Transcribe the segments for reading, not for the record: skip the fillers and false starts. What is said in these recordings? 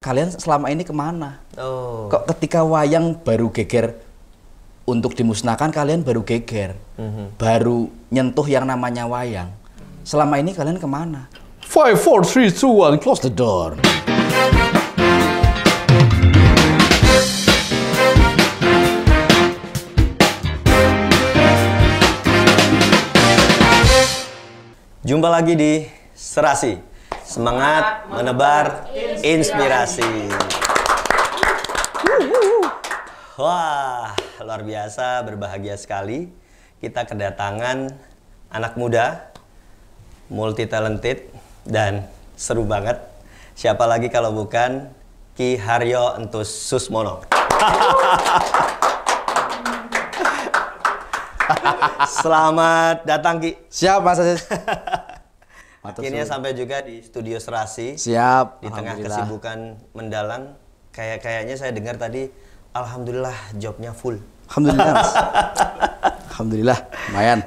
kalian selama ini kemana? Oh. Kok ketika wayang baru geger untuk dimusnahkan, kalian baru geger, baru nyentuh yang namanya wayang. Selama ini kalian kemana? 5, 4, 3, 2, 1, Close the door. Jumpa lagi di Serasi, semangat menebar inspirasi. Wah, luar biasa, berbahagia sekali. Kita kedatangan anak muda, multi talented dan seru banget. Siapa lagi kalau bukan Ki Haryo Entus Susmono. Selamat datang Ki. Siap Mas Aziz. Akhirnya sampai juga di studio Serasi. Siap. Di tengah kesibukan mendalang, kayaknya saya dengar tadi, alhamdulillah jobnya full. Alhamdulillah Mas. Alhamdulillah, lumayan.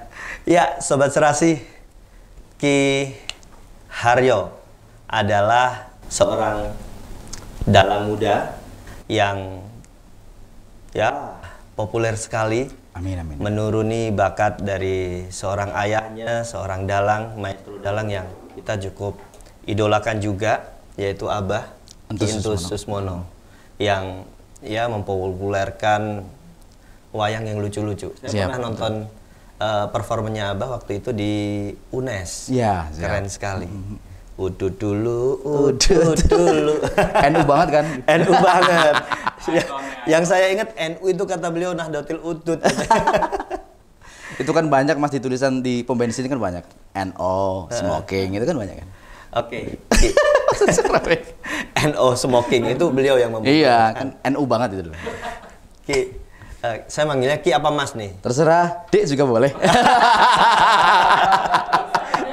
Ya, Sobat Serasi, Ki Haryo adalah seorang dalang muda yang ya populer sekali. Amin, amin. Menuruni bakat dari seorang ayahnya, seorang dalang, maestro dalang yang kita cukup idolakan juga, yaitu Abah Entus Susmono, yang ya mempopulerkan wayang yang lucu-lucu. Saya pernah nonton performanya Abah waktu itu di UNES. Ya, keren sekali. Udut dulu, udut dulu. NU banget kan? NU banget. Yang saya ingat NU itu kata beliau Nahdlatul Udud. Itu kan banyak Mas di tulisan di pom bensin kan banyak. NO, smoking, itu kan banyak kan? Oke. NO smoking itu beliau yang membuat. Iya, kan NU banget itu dulu. Ki, saya manggilnya Ki apa Mas nih? Terserah, Dik juga boleh.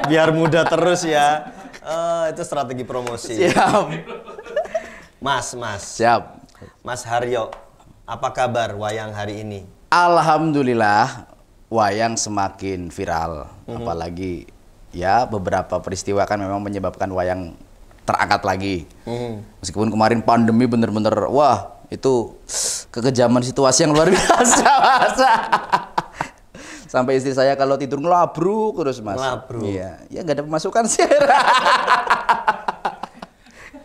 Biar muda terus ya. Itu strategi promosi. Siap. Mas. Siap. Mas Haryo, apa kabar wayang hari ini? Alhamdulillah, wayang semakin viral. Apalagi ya beberapa peristiwa kan memang menyebabkan wayang terangkat lagi. Meskipun kemarin pandemi bener-bener, wah itu kekejaman situasi yang luar biasa. Masa. Sampai istri saya kalau tidur ngelabruk terus Mas. Ngelabruk. Iya, ya nggak ada pemasukan sih.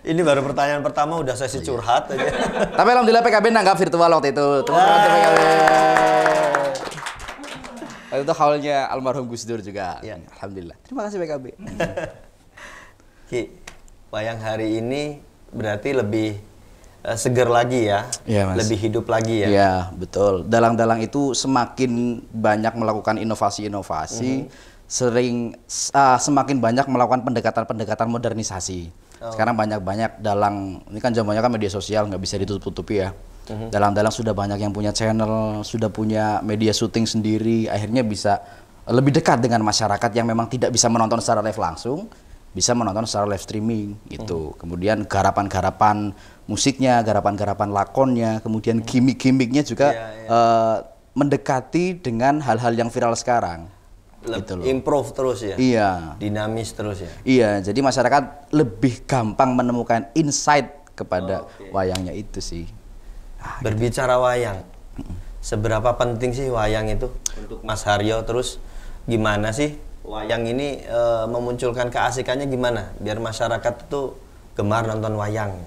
Ini baru pertanyaan pertama udah sesi curhat aja. Tapi alhamdulillah PKB nanggap virtual waktu itu. Terima kasih PKB. Waktu itu haulnya almarhum Gus Dur juga. Ya. Alhamdulillah. Terima kasih PKB. Ki, wayang hari ini berarti lebih seger lagi ya, Iya, Mas. lebih hidup lagi ya. Iya, betul. Dalang-dalang itu semakin banyak melakukan inovasi-inovasi, semakin banyak melakukan pendekatan-pendekatan modernisasi. Sekarang banyak dalang, ini kan zamannya kan media sosial, nggak bisa ditutup-tutupi ya. Dalang-dalang sudah banyak yang punya channel, sudah punya media syuting sendiri, akhirnya bisa lebih dekat dengan masyarakat yang memang tidak bisa menonton secara live langsung, bisa menonton secara live streaming gitu. Kemudian garapan-garapan musiknya, garapan-garapan lakonnya, kemudian gimmick-gimmicknya juga mendekati dengan hal-hal yang viral sekarang. Gitu loh. Improve terus ya. Iya. Dinamis terus ya. Iya, jadi masyarakat lebih gampang menemukan insight kepada wayangnya itu sih. Berbicara wayang, seberapa penting sih wayang itu untuk Mas Haryo? Terus gimana sih wayang ini memunculkan keasikannya gimana? Biar masyarakat itu gemar nonton wayang.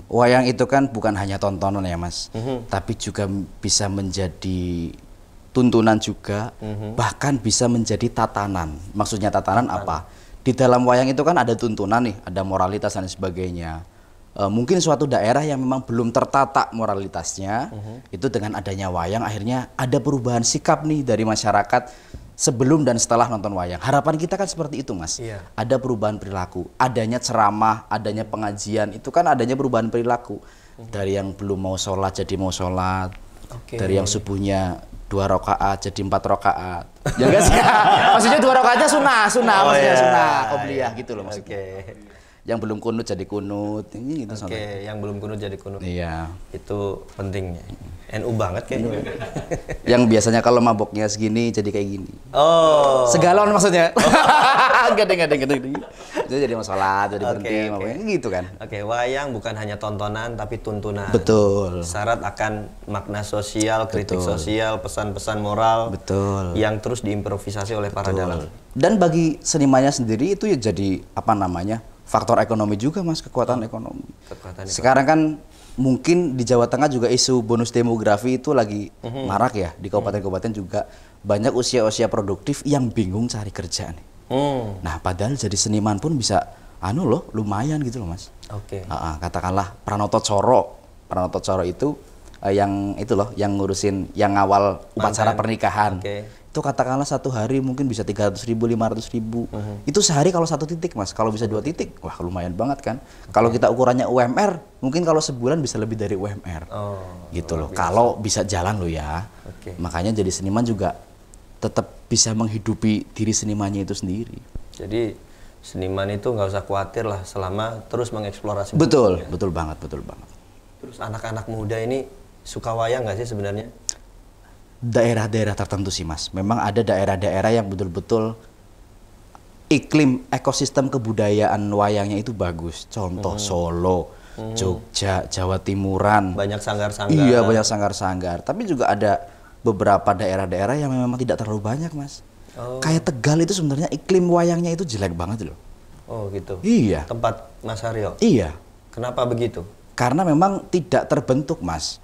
Wayang itu kan bukan hanya tontonan ya Mas, tapi juga bisa menjadi tuntunan juga, bahkan bisa menjadi tatanan. Maksudnya tatanan apa? Di dalam wayang itu kan ada tuntunan nih, ada moralitas dan sebagainya. Mungkin suatu daerah yang memang belum tertata moralitasnya, itu dengan adanya wayang akhirnya ada perubahan sikap nih dari masyarakat sebelum dan setelah nonton wayang. Harapan kita kan seperti itu Mas. Iya. Ada perubahan perilaku, adanya ceramah, adanya pengajian, itu kan adanya perubahan perilaku. Dari yang belum mau sholat jadi mau sholat, dari yang subuhnya 2 rakaat jadi 4 rakaat. Ya enggak sih? Maksudnya 2 rakaatnya sunnah, maksudnya sunnah, qobliyah gitu loh maksudnya. Yang belum kunut jadi kunut, ini gitu. Yang belum kunut jadi kunut. Iya. Itu pentingnya. NU banget kayaknya. Yang biasanya kalau maboknya segini jadi kayak gini. Oh. Segalon maksudnya. Enggak deng. Itu jadi masalah, jadi berhenti maboknya gitu kan. Oke, wayang bukan hanya tontonan tapi tuntunan. Betul. Syarat akan makna sosial, kritik sosial, pesan-pesan moral. Betul. Yang terus diimprovisasi oleh para dalang. Dan bagi senimannya sendiri itu ya jadi apa namanya? Faktor ekonomi juga Mas, kekuatan ekonomi. Sekarang kan mungkin di Jawa Tengah juga isu bonus demografi itu lagi marak ya. Di kabupaten-kabupaten juga banyak usia-usia produktif yang bingung cari kerja nih. Nah, padahal jadi seniman pun bisa lumayan gitu loh Mas. Oke. Katakanlah Pranoto Coro itu yang itu loh, yang ngurusin yang ngawal upacara pernikahan. Itu katakanlah satu hari mungkin bisa 300.000, 500.000. Itu sehari kalau 1 titik Mas. Kalau bisa 2 titik, wah lumayan banget kan. Kalau kita ukurannya UMR, mungkin kalau sebulan bisa lebih dari UMR. Gitu loh. Kalau bisa jalan loh ya. Makanya jadi seniman juga tetap bisa menghidupi diri senimannya itu sendiri. Jadi seniman itu nggak usah khawatir lah selama terus mengeksplorasi. Betul banget. Terus anak-anak muda ini suka wayang nggak sih sebenarnya? Daerah-daerah tertentu sih Mas. Memang ada daerah-daerah yang betul-betul iklim ekosistem kebudayaan wayangnya itu bagus. Contoh Solo, Jogja, Jawa Timuran. Banyak sanggar-sanggar. Iya, banyak sanggar-sanggar. Tapi juga ada beberapa daerah-daerah yang memang tidak terlalu banyak Mas. Kayak Tegal itu sebenarnya iklim wayangnya itu jelek banget loh. Oh gitu. Iya. Tempat Mas Haryo. Iya. Kenapa begitu? Karena memang tidak terbentuk Mas.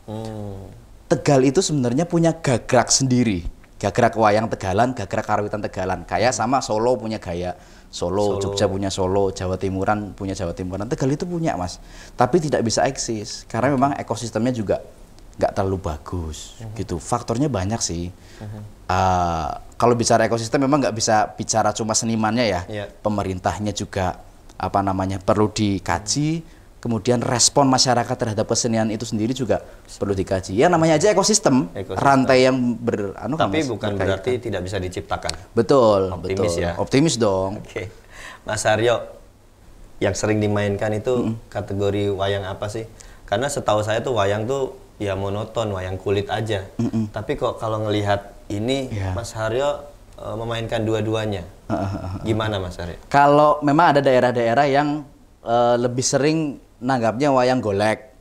Tegal itu sebenarnya punya gagrak sendiri. Gagrak wayang Tegalan, gagrak karawitan Tegalan. Kayak sama Solo punya gaya Solo, Jogja punya Solo, Jawa Timuran punya Jawa Timuran. Tegal itu punya Mas. Tapi tidak bisa eksis. Karena memang ekosistemnya juga nggak terlalu bagus. Gitu. Faktornya banyak sih. Kalau bicara ekosistem memang nggak bisa bicara cuma senimannya ya. Pemerintahnya juga perlu dikaji. Kemudian respon masyarakat terhadap kesenian itu sendiri juga perlu dikaji. Ya namanya aja ekosistem. Rantai yang Tapi bukan berarti tidak bisa diciptakan. Betul, Optimis ya. Optimis dong. Oke. Mas Haryo, yang sering dimainkan itu kategori wayang apa sih? Karena setahu saya tuh wayang tuh ya monoton, wayang kulit aja. Tapi kok kalau ngelihat ini Mas Haryo memainkan dua-duanya. Gimana Mas Haryo? Kalau memang ada daerah-daerah yang lebih sering nanggapnya wayang golek.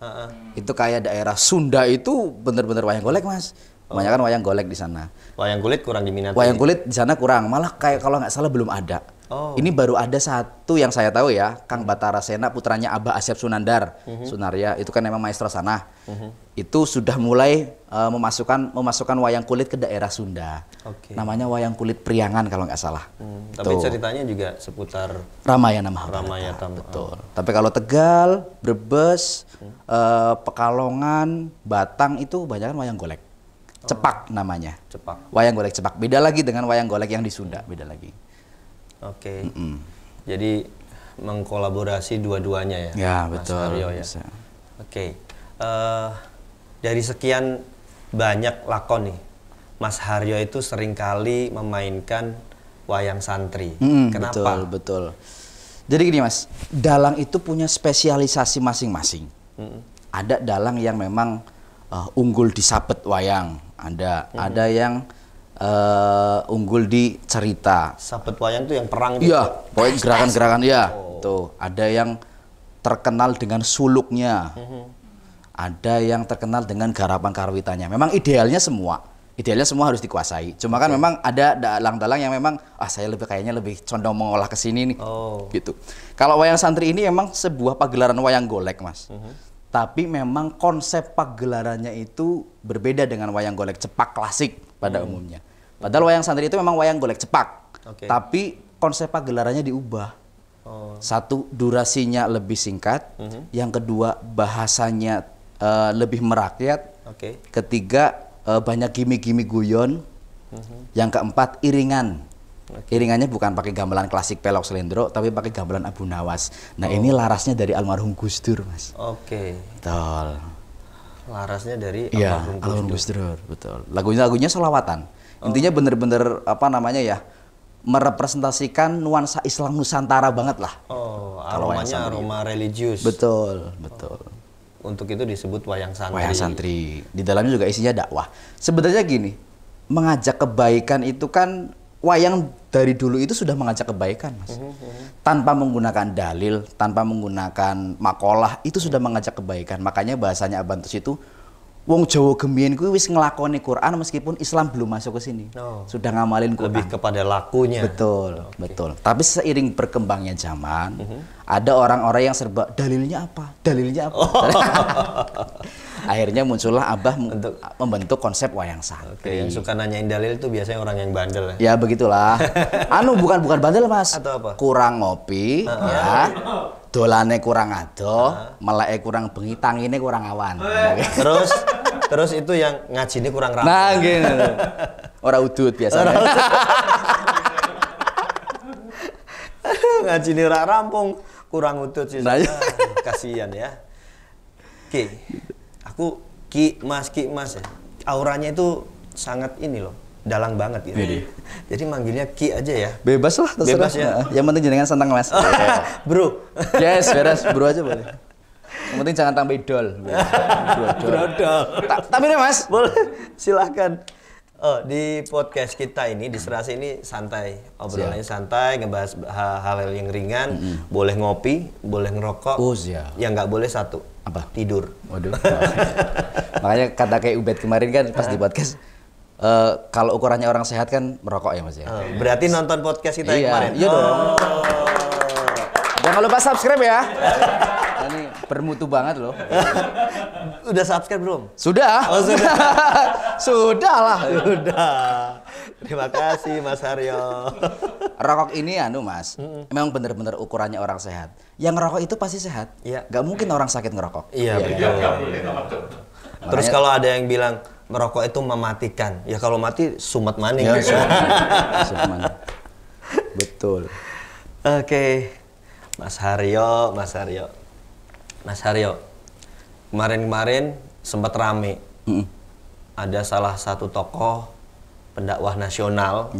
Itu kayak daerah Sunda itu bener-bener wayang golek Mas. Kebanyakan wayang golek di sana. Wayang kulit kurang diminati. Wayang kulit di sana kurang, malah kayak kalau nggak salah belum ada. Ini baru ada satu yang saya tahu ya, Kang Batara Sena putranya Abah Asyaf Sunandar, Sunaria, itu kan memang maestro sana. Itu sudah mulai memasukkan wayang kulit ke daerah Sunda. Namanya wayang kulit Priangan kalau nggak salah. Tapi ceritanya juga seputar Ramayana Mahabharata. Betul. Tapi kalau Tegal, Brebes, Pekalongan, Batang itu banyak wayang golek. Cepak namanya. Wayang golek cepak. Beda lagi dengan wayang golek yang di Sunda, beda lagi. Jadi mengkolaborasi dua-duanya ya. Ya, betul. Mas Haryo ya. Dari sekian banyak lakon nih, Mas Haryo itu seringkali memainkan wayang santri. Kenapa? Betul. Jadi gini Mas, dalang itu punya spesialisasi masing-masing. Ada dalang yang memang unggul di sabet wayang, ada yang unggul di cerita. Sabet wayang tuh yang perang gitu. Iya, pokoknya gerakan-gerakan ya. Tuh, ada yang terkenal dengan suluknya. Ada yang terkenal dengan garapan karawitannya. Memang idealnya semua harus dikuasai. Cuma kan memang ada dalang-dalang yang memang saya kayaknya lebih condong mengolah ke sini nih. Gitu. Kalau wayang santri ini memang sebuah pagelaran wayang golek, Mas. Tapi memang konsep pagelarannya itu berbeda dengan wayang golek cepak klasik pada umumnya. Padahal wayang santri itu memang wayang golek cepak, tapi konsep pagelarannya diubah. Satu, durasinya lebih singkat. Yang kedua, bahasanya lebih merakyat. Ketiga, banyak gimmick-gimmick guyon. Yang keempat, iringan. Iringannya bukan pakai gamelan klasik pelok selendro, tapi pakai gamelan Abu Nawas. Nah ini larasnya dari almarhum Gus Dur, Mas. Betul. Larasnya dari almarhum Gus Dur, betul. Lagunya selawatan. Intinya bener-bener merepresentasikan nuansa Islam Nusantara banget lah. Aromanya aroma religius. Betul. untuk itu disebut wayang santri. Wayang santri. Di dalamnya juga isinya dakwah. Sebenarnya gini, mengajak kebaikan itu kan wayang dari dulu itu sudah mengajak kebaikan, Mas. Tanpa menggunakan dalil, tanpa menggunakan makalah, itu sudah mengajak kebaikan. Makanya bahasanya Abantus itu wong Jawa Gemien kuwi wis nglakoni Quran meskipun Islam belum masuk ke sini. Sudah ngamalin Quran. Lebih kepada lakunya. Betul, betul. Tapi seiring berkembangnya zaman, ada orang-orang yang serba dalilnya apa? Dalilnya apa? Akhirnya muncullah Abah membentuk konsep wayang santri. Yang suka nanyain dalil itu biasanya orang yang bandel. Ya begitulah. bukan bandel, Mas. Atau apa? Kurang ngopi, ya. Dolane kurang adoh, meleke kurang bengi, tangine kurang awan. Terus itu yang ngajine kurang rampung. Nah, gini. Ora udut biasanya. Ngajine ora rampung, kurang udut sih. Nah, kasihan ya. Ki, aku Ki Mas ya. Auranya itu sangat ini loh, dalang banget gitu. Jadi manggilnya Ki aja ya. Bebas lah, terserah. Bebas ya. Yang penting jenengan santang, Mas. Bro. Yes, beres, bro aja boleh. Yang penting jangan tambah idol. Brodol. Tapi nih, Mas, boleh silahkan. Di podcast kita ini di Serasi ini santai, obrolannya santai, ngebahas hal-hal yang ringan. Boleh ngopi, boleh ngerokok. Yang nggak boleh satu. Apa? Tidur. Waduh. Makanya kata kayak Ubed kemarin kan pas di podcast, kalau ukurannya orang sehat kan merokok ya, Mas ya. Berarti nonton podcast kita yang kemarin. Iya dong. Jangan lupa subscribe ya. Ini bermutu banget loh. Udah subscribe belum? Sudah. Oh, sudah. Sudah lah. Sudah. Terima kasih Mas Haryo. Rokok ini Mas, memang benar-benar ukurannya orang sehat. Yang ngerokok itu pasti sehat. Iya. Gak mungkin orang sakit ngerokok. Iya, betul. Terus kalau ada yang bilang merokok itu mematikan, ya kalau mati sumet maning. Ya, sumet. Betul. Oke. Mas Haryo. Kemarin sempat rame. Ada salah satu tokoh pendakwah nasional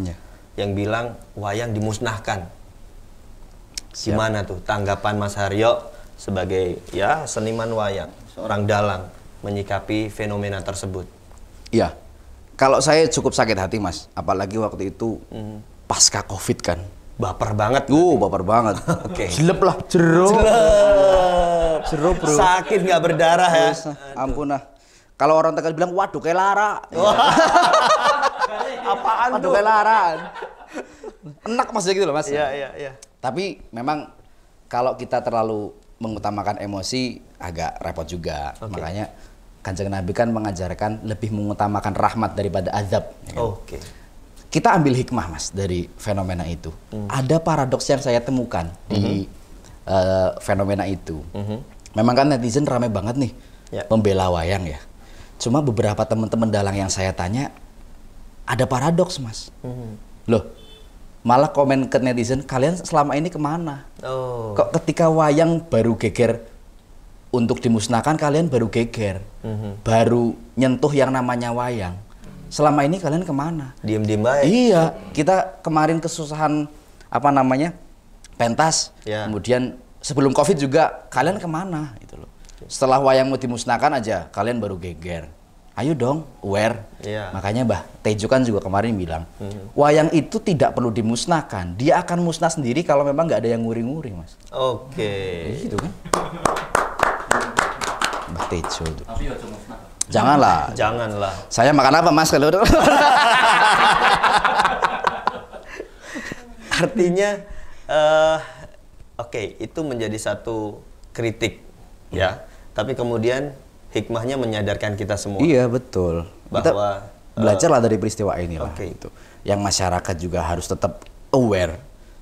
yang bilang wayang dimusnahkan. Gimana tuh tanggapan Mas Haryo sebagai ya seniman wayang, seorang dalang menyikapi fenomena tersebut? Iya. Kalau saya cukup sakit hati, Mas, apalagi waktu itu pasca Covid kan. Baper banget. Baper banget. Oke. Jelep lah, jeruk. Jeruk, bro. Sakit nggak berdarah ya? Ampun lah. Kalau orang Tegal bilang, waduh kayak lara. Apaan waduh tuh? kayak lara. Enak maksudnya gitu loh, Mas. Iya. Tapi memang kalau kita terlalu mengutamakan emosi agak repot juga. Makanya Kanjeng Nabi kan mengajarkan lebih mengutamakan rahmat daripada azab. Ya kan? Oke. Kita ambil hikmah, Mas, dari fenomena itu. Ada paradoks yang saya temukan di fenomena itu. Memang kan netizen ramai banget nih membela wayang ya. Cuma beberapa teman-teman dalang yang saya tanya, ada paradoks, Mas. Loh, malah komen ke netizen, kalian selama ini kemana? Kok ketika wayang baru geger untuk dimusnahkan, kalian baru geger, baru nyentuh yang namanya wayang. Selama ini kalian kemana? Diem-diem baik. Iya, kita kemarin kesusahan pentas, kemudian sebelum Covid juga kalian kemana? Gitu loh. Setelah wayang mau dimusnahkan aja, kalian baru geger. Ayo dong, aware. Makanya Mbah Tejo kan juga kemarin bilang, wayang itu tidak perlu dimusnahkan, dia akan musnah sendiri kalau memang nggak ada yang nguri-nguri, Mas. Oke. Gitu kan? Mbah Tejo itu. Janganlah. Saya makan apa, Mas, kalau artinya itu menjadi satu kritik ya. Tapi kemudian hikmahnya menyadarkan kita semua. Iya, betul. Bahwa kita belajarlah dari peristiwa inilah gitu. Yang masyarakat juga harus tetap aware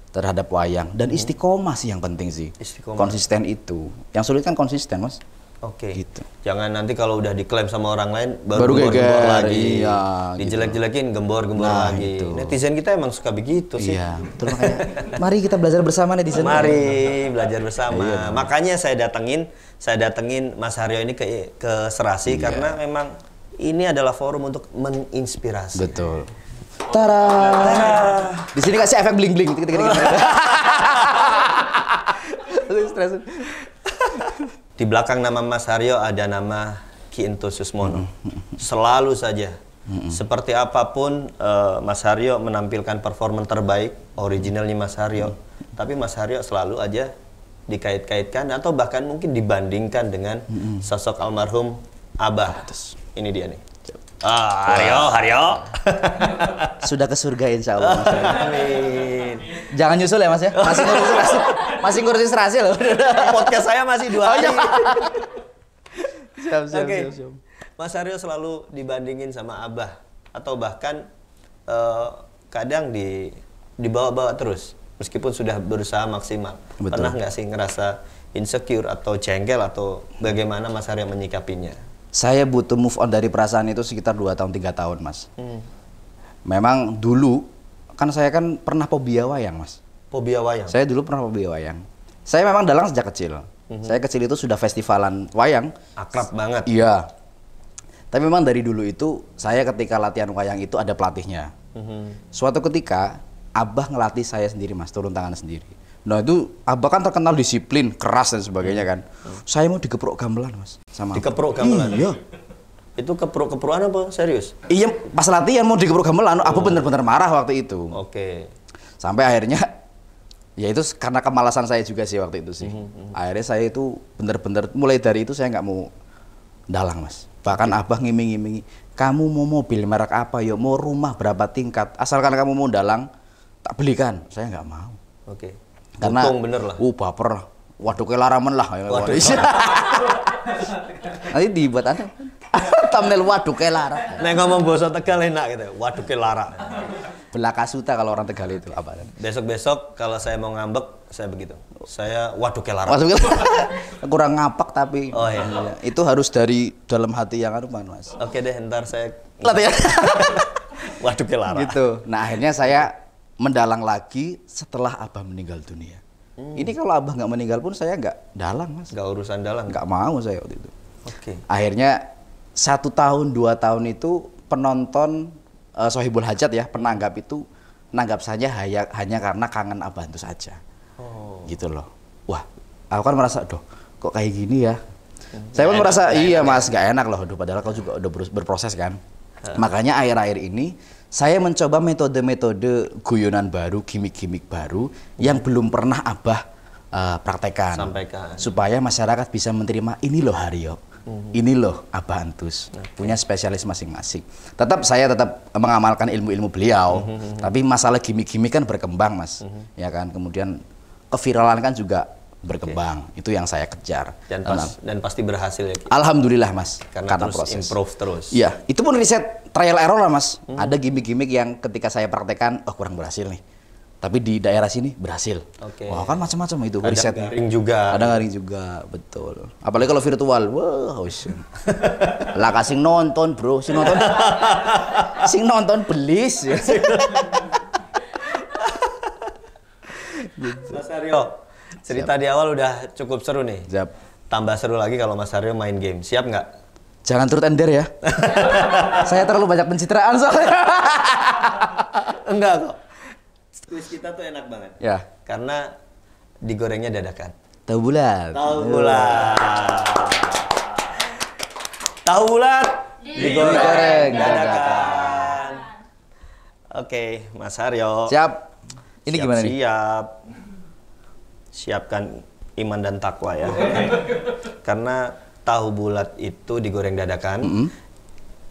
terhadap wayang dan istiqomah sih yang penting sih. Konsisten itu. Yang sulit kan konsisten, Mas. Gitu. Jangan nanti kalau udah diklaim sama orang lain baru gembor lagi. Iya, dijelek-jelekin gembor-gembor lagi. Gitu. Netizen kita emang suka begitu sih. Iya, betul makanya. Mari kita belajar bersama netizen. Mari belajar bersama. Makanya saya datengin Mas Haryo ini ke Serasi karena memang ini adalah forum untuk menginspirasi. Betul. Tara. Di sini kasih efek bling-bling. Di belakang nama Mas Haryo ada nama Ki Intus Susmono. Selalu saja. Seperti apapun Mas Haryo menampilkan performa terbaik, originalnya Mas Haryo. Tapi Mas Haryo selalu aja dikait-kaitkan atau bahkan mungkin dibandingkan dengan sosok almarhum Abah. Ini dia nih. Haryo. Sudah ke surga insya Allah. Amin. Jangan nyusul ya Mas ya. Masih ngurusin serasi loh. Podcast saya masih 2 hari. Siap. Mas Haryo selalu dibandingin sama Abah atau bahkan kadang dibawa-bawa terus meskipun sudah berusaha maksimal. Betul. Pernah nggak sih ngerasa insecure atau jengkel atau bagaimana Mas Haryo menyikapinya? Saya butuh move on dari perasaan itu sekitar 2 tahun 3 tahun Mas. Memang dulu kan saya kan pernah fobia wayang Mas. Fobia wayang? Saya dulu pernah fobia wayang. Saya memang dalang sejak kecil. Saya kecil itu sudah festivalan wayang. Akrab banget. Iya. Tapi memang dari dulu itu saya ketika latihan wayang itu ada pelatihnya. Suatu ketika Abah ngelatih saya sendiri Mas, turun tangan sendiri. Nah itu Abah kan terkenal disiplin, keras dan sebagainya kan. Saya mau dikeprok gamelan Mas sama Dikeprok gamelan? Iya. Itu keprok-keprokan apa? Serius? Iya, pas latihan mau dikeprok gamelan, Abah bener-bener marah waktu itu. Oke. Sampai akhirnya ya itu karena kemalasan saya juga sih waktu itu sih. Akhirnya saya itu bener-bener mulai dari itu saya nggak mau dalang Mas. Bahkan Abah ngiming-ngimingi, kamu mau mobil merek apa ya, mau rumah berapa tingkat, asalkan kamu mau dalang tak belikan. Saya nggak mau. Oke. Karena Untung bener lah. Baper. Waduh kayak laraman lah. Waduh. Nanti dibuat ada thumbnail waduh kayak lara. Nek ngomong bahasa Tegal enak gitu. Waduh kelara. Belakasuta kalau orang Tegal itu apa? Besok-besok kalau saya mau ngambek saya begitu. Saya waduh kelara. Waduh kurang ngapak tapi. Oh iya. Itu harus dari dalam hati yang Mas. Oke deh, ntar saya Latihan. waduh kelara. Gitu. Nah akhirnya saya mendalang lagi setelah Abah meninggal dunia. Ini kalau Abah nggak meninggal pun saya nggak dalang Mas. Nggak urusan dalang. Nggak mau saya waktu itu. Oke. Akhirnya 1 tahun 2 tahun itu penonton Sohibul Hajat ya penanggap itu nanggap saja hanya karena kangen Abah itu saja. Gitu loh. Wah, aku kan merasa kok kayak gini ya. Saya pun merasa iya Mas nggak enak loh. Padahal kau juga udah berproses kan. Makanya akhir-akhir ini saya mencoba metode-metode guyonan baru, gimmick-gimmick baru yang belum pernah Abah praktekkan. Sampaikan. Supaya masyarakat bisa menerima ini loh Haryo. Ini loh Abah Antus. Punya spesialis masing-masing. Saya tetap mengamalkan ilmu-ilmu beliau. Tapi masalah gimmick-gimmick kan berkembang Mas. Ya kan? Kemudian keviralan kan juga berkembang. Itu yang saya kejar. Dan pasti berhasil ya. Alhamdulillah Mas. Karena terus proses. Improve terus. Iya, itu pun riset trial error lah Mas. Ada gimmick-gimmick yang ketika saya praktekkan, kurang berhasil nih. Tapi di daerah sini berhasil. Oke. Wah kan macam-macam itu Ada risetnya. garing juga. Ada garing juga, betul. Apalagi kalau virtual, wah, lah kasih nonton bro, sing nonton belis. Mas Haryo, cerita di awal udah cukup seru nih. Siap. Tambah seru lagi kalau Mas Haryo main game. Siap nggak? Jangan turut ender ya. Saya terlalu banyak pencitraan soalnya. Enggak kok. Kuis kita tuh enak banget. Ya. Karena digorengnya dadakan. Tahu bulat. Tahu bulat. Tahu bulat digoreng dadakan. Oke, Mas Haryo. Siap. Ini gimana nih? Siap. Siapkan iman dan takwa ya. Karena tahu bulat itu digoreng dadakan.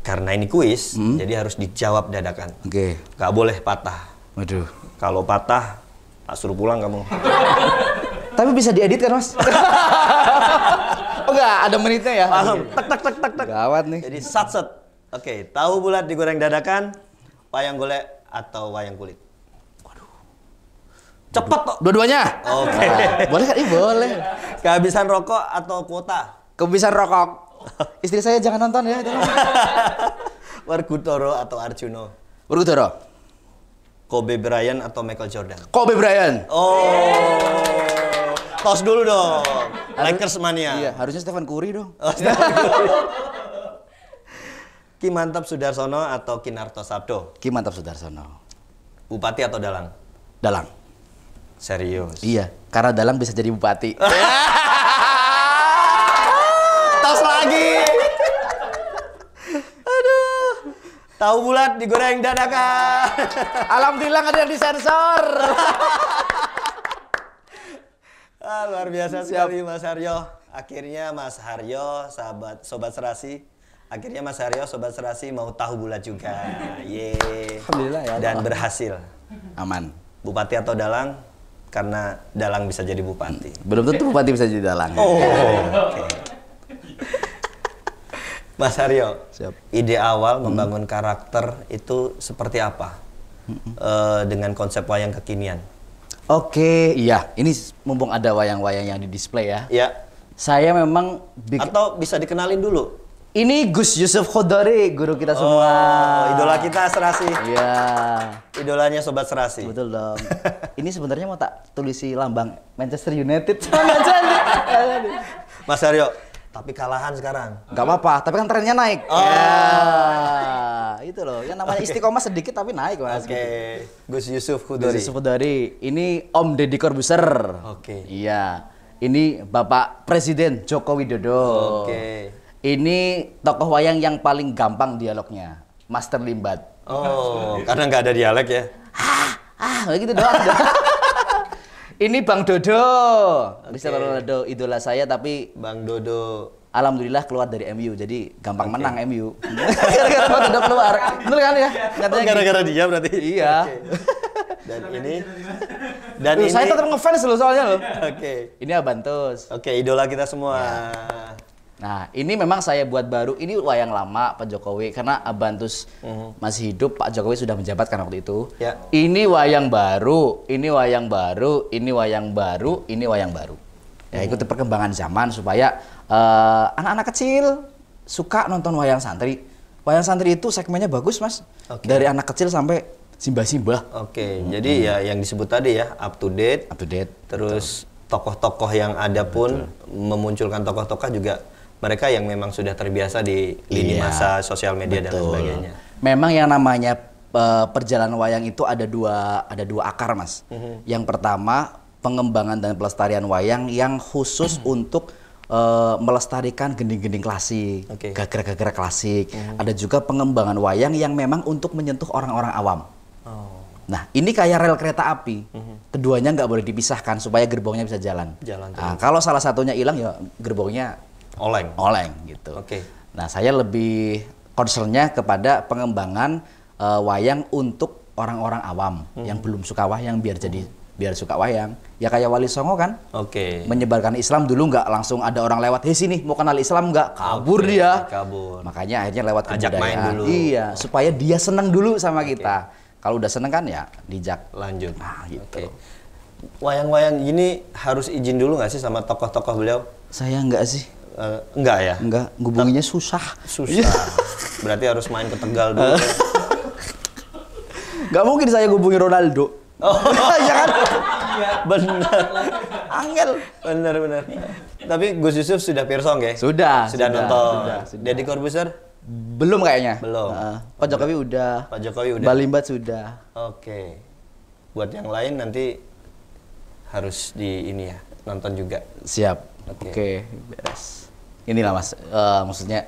Karena ini kuis, jadi harus dijawab dadakan. Oke. Gak boleh patah. Waduh. Kalau patah, suruh pulang kamu. Tapi bisa diedit kan Mas? Oh enggak, ada menitnya ya? Langsung tek. Gawat nih. Jadi satset. Oke, tahu bulat digoreng dadakan, wayang golek atau wayang kulit. Waduh. Cepet kok. Dua-duanya? Oke. Boleh kan? Boleh. Kehabisan rokok atau kuota? Kebiasaan rokok. Istri saya jangan nonton ya. Werkudara atau Arjuno? Werkudara. Kobe Bryant atau Michael Jordan? Kobe Bryant. Oh. Tos dulu dong. Lakers mania. Iya, harusnya Stephen Curry dong. Ki Mantap Sudarsono atau Kinarto Sabdo? Ki Mantap Sudarsono. Bupati atau dalang? Dalang. Serius? Iya, karena dalang bisa jadi bupati. Aduh. Tahu bulat digoreng dadakan. Alhamdulillah nggak ada yang disensor. Luar biasa sekali Mas Haryo. Akhirnya Mas Haryo, sobat Serasi. Akhirnya Mas Haryo, sobat Serasi mau tahu bulat juga. Yeay. Alhamdulillah ya. Dan berhasil. Aman. Bupati atau dalang? Karena dalang bisa jadi bupati. Belum tentu bupati bisa jadi dalang. Oh. Oke. Mas Haryo, Siap. ide awal membangun karakter itu seperti apa? Dengan konsep wayang kekinian. Oke, iya. Ini mumpung ada wayang-wayang yang di display ya. Ya. Saya memang Atau bisa dikenalin dulu. ini Gus Yusuf Khodari, guru kita semua. Oh, idola kita Serasi. Iya. Idolanya Sobat Serasi. Betul dong. Ini sebenarnya mau tak tulisi lambang Manchester United sama nggak jadi. Mas Haryo, tapi kalahan sekarang. Gak apa-apa, tapi kan trennya naik. Oh. Ya, itu loh. Yang namanya istiqomah sedikit tapi naik mas. Oke. Gus Yusuf Gus Khodari. Yusuf Khodari. Ini Om Deddy Corbuzier. Oke. Iya. Ini Bapak Presiden Joko Widodo. Oke. Ini tokoh wayang yang paling gampang dialognya, Master Limbat. Oh, karena nggak ada dialek ya. Gitu doang. Ini Bang Dodo. Bisa Ronaldo, idola saya tapi Bang Dodo. alhamdulillah keluar dari MU, jadi gampang menang MU. Gara-gara Bang Dodo keluar. Betul kan ya? Oh, gara-gara dia berarti. Iya. Oke. Saya tetap ngefans loh soalnya loh. Oke. Ini Abantus. Oke, idola kita semua. Nah, ini memang saya buat baru. Ini wayang lama Pak Jokowi karena Abantus masih hidup, Pak Jokowi sudah menjabat kan waktu itu. Ya. Ini wayang baru, ini wayang baru, ini wayang baru, ini wayang baru. Ya, ikuti perkembangan zaman supaya anak-anak kecil suka nonton wayang santri. Wayang santri itu segmennya bagus, Mas. Oke. Dari anak kecil sampai simbah-simbah. Oke, jadi ya yang disebut tadi ya up to date. Up to date. Terus tokoh-tokoh yang ada pun memunculkan tokoh-tokoh juga mereka yang memang sudah terbiasa di lini Iya, masa sosial media dan lain sebagainya. Memang yang namanya perjalanan wayang itu ada dua akar, Mas. Yang pertama pengembangan dan pelestarian wayang yang khusus untuk melestarikan gending-gending klasik, Oke. gagra-gagra klasik. Ada juga pengembangan wayang yang memang untuk menyentuh orang-orang awam. Oh, Nah, ini kayak rel kereta api. Keduanya nggak boleh dipisahkan supaya gerbongnya bisa jalan. Jalan Nah, kalau salah satunya hilang ya gerbongnya oleng. gitu. Oke. Nah, saya lebih concernnya kepada pengembangan wayang untuk orang-orang awam yang belum suka wayang biar suka wayang. Ya kayak Wali Songo kan, Oke. menyebarkan Islam dulu nggak langsung ada orang lewat, "Hei sini mau kenal Islam nggak?" Kabur dia. Kabur. Makanya akhirnya lewat Ajak main kebudayaan. dulu. Iya, supaya dia seneng dulu sama kita. Kalau udah seneng kan ya dijak. Lanjut. Nah, gitu. Oke. Wayang-wayang gini harus izin dulu nggak sih sama tokoh-tokoh beliau? Saya enggak sih. Enggak ya? Enggak, ngubunginya susah. Susah. Berarti harus main ke Tegal dulu. Nggak mungkin saya hubungi Ronaldo. Oh, Iya kan? benar. Angel. Benar. Tapi Gus Yusuf sudah pirsong ya? Sudah nonton. sudah. Deddy Corbuzier? Belum kayaknya. Belum. Pak Jokowi udah. Pak Jokowi udah. Balimbat sudah. Oke. Buat yang lain nanti harus di ini ya, nonton juga. Siap. Oke. Oke, beres. Inilah Mas, maksudnya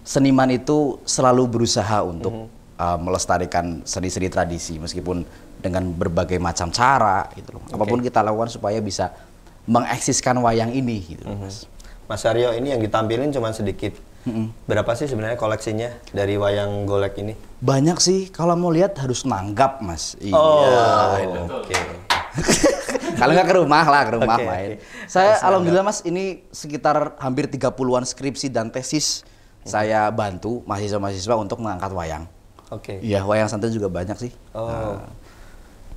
seniman itu selalu berusaha untuk melestarikan seni-seni tradisi meskipun dengan berbagai macam cara gitu loh. Apapun kita lakukan supaya bisa mengeksiskan wayang ini gitu loh, Mas. Mas Haryo, ini yang ditampilin cuma sedikit. Berapa sih sebenarnya koleksinya dari wayang golek ini? Banyak sih, kalau mau lihat harus nanggap, Mas. Oh, Iya. oke. Kalau nggak ke rumah lah, ke rumah Oke, main. oke. Saya alhamdulillah Mas, ini sekitar hampir 30-an skripsi dan tesis saya bantu mahasiswa-mahasiswa untuk mengangkat wayang. Oke. Iya, wayang santai juga banyak sih. Oh.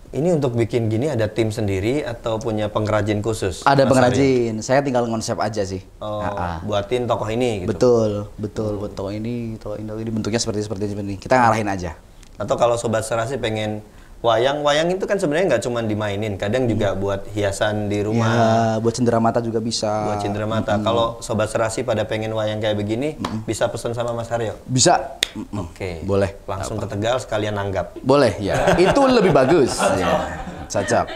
Ini untuk bikin gini ada tim sendiri atau punya pengrajin khusus? Ada Mas pengrajin, saya tinggal konsep aja sih. Haryo? Oh, Ha-ha. buatin tokoh ini gitu. Betul. Betul ini bentuknya seperti ini. Kita ngarahin aja. Atau kalau Sobat Serasi pengen wayang itu kan sebenarnya nggak cuma dimainin, kadang juga buat hiasan di rumah. Ya, buat cenderamata juga bisa. Buat cenderamata. Kalau Sobat Serasi pada pengen wayang kayak begini, bisa pesan sama Mas Haryo? Bisa. Oke. Boleh. Langsung ke Tegal sekalian nanggap. Boleh ya. Itu lebih bagus. Ya. Cocok.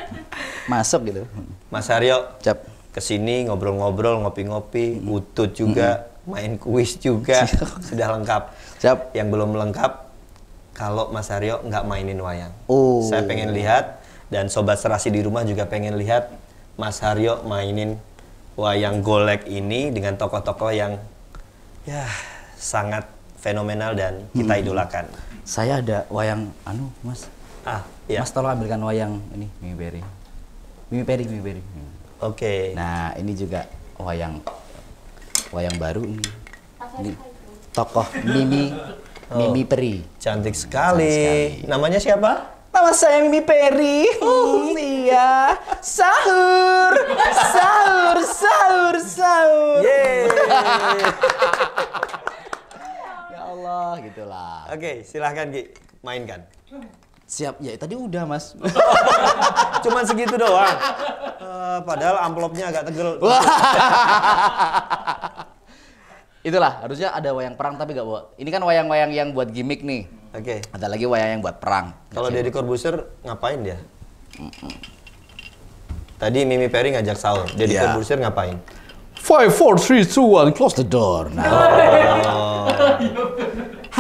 Masuk gitu. Mas Haryo, Cap. kesini ngobrol-ngobrol, ngopi-ngopi, utut juga. main kuis juga, sudah lengkap. Siap. Yang belum lengkap, kalau Mas Haryo nggak mainin wayang. Oh. Saya pengen lihat, dan Sobat Serasi di rumah juga pengen lihat Mas Haryo mainin wayang golek ini dengan tokoh-tokoh yang ya sangat fenomenal dan kita idolakan. Saya ada wayang, Mas. Iya. Mas tolong ambilkan wayang ini, Mimi Peri. Mimi Peri. Oke. Nah, ini juga wayang baru ini. Ini tokoh Mimi Peri. Cantik sekali. Namanya siapa? Nama saya Mimi Peri. Iya. Sahur. Yeay. Ya Allah, gitulah. Oke, silahkan Ki, mainkan. Siap. Ya, tadi udah, Mas. Cuman segitu doang. Padahal amplopnya agak tebel. Itulah, harusnya ada wayang perang tapi gak bawa. Ini kan wayang-wayang yang buat gimmick nih. Oke. Ada lagi wayang yang buat perang. Kalau Deddy Corbuzier ngapain dia? Tadi Mimi Peri ngajak sahur. Deddy Iya. Corbuzier ngapain? 5, 4, 3, 2, 1, Close the door. Nah.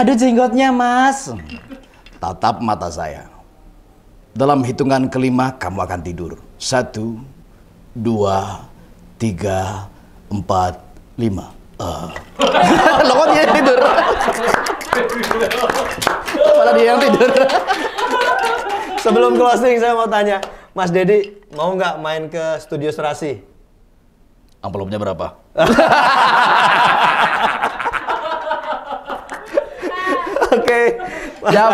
Aduh jenggotnya, Mas. Tatap mata saya. Dalam hitungan kelima kamu akan tidur. 1, 2, 3, 4, 5. Loh kok dia tidur? Malah dia yang tidur. Sebelum closing saya mau tanya, Mas Deddy mau nggak main ke Studio Serasi? Amplopnya berapa? Oke. Siap.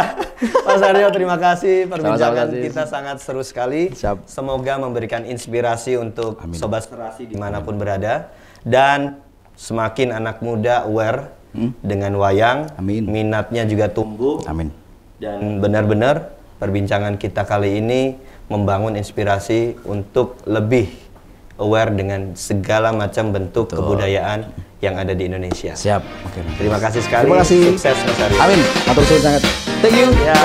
Mas Haryo, terima kasih. Perbincangan Sama-sama, kita sangat seru sekali. Siap. Semoga memberikan inspirasi untuk Amin. Sobat Serasi dimanapun berada. Dan semakin anak muda aware dengan wayang. Amin. Minatnya juga tumbuh. Amin. Dan benar-benar perbincangan kita kali ini membangun inspirasi untuk lebih aware dengan segala macam bentuk kebudayaan yang ada di Indonesia. Siap. Oke. Terima kasih sekali. Terima kasih. Sukses Mas Haryo. Amin. Matur suwun sangat. Thank you. Ya.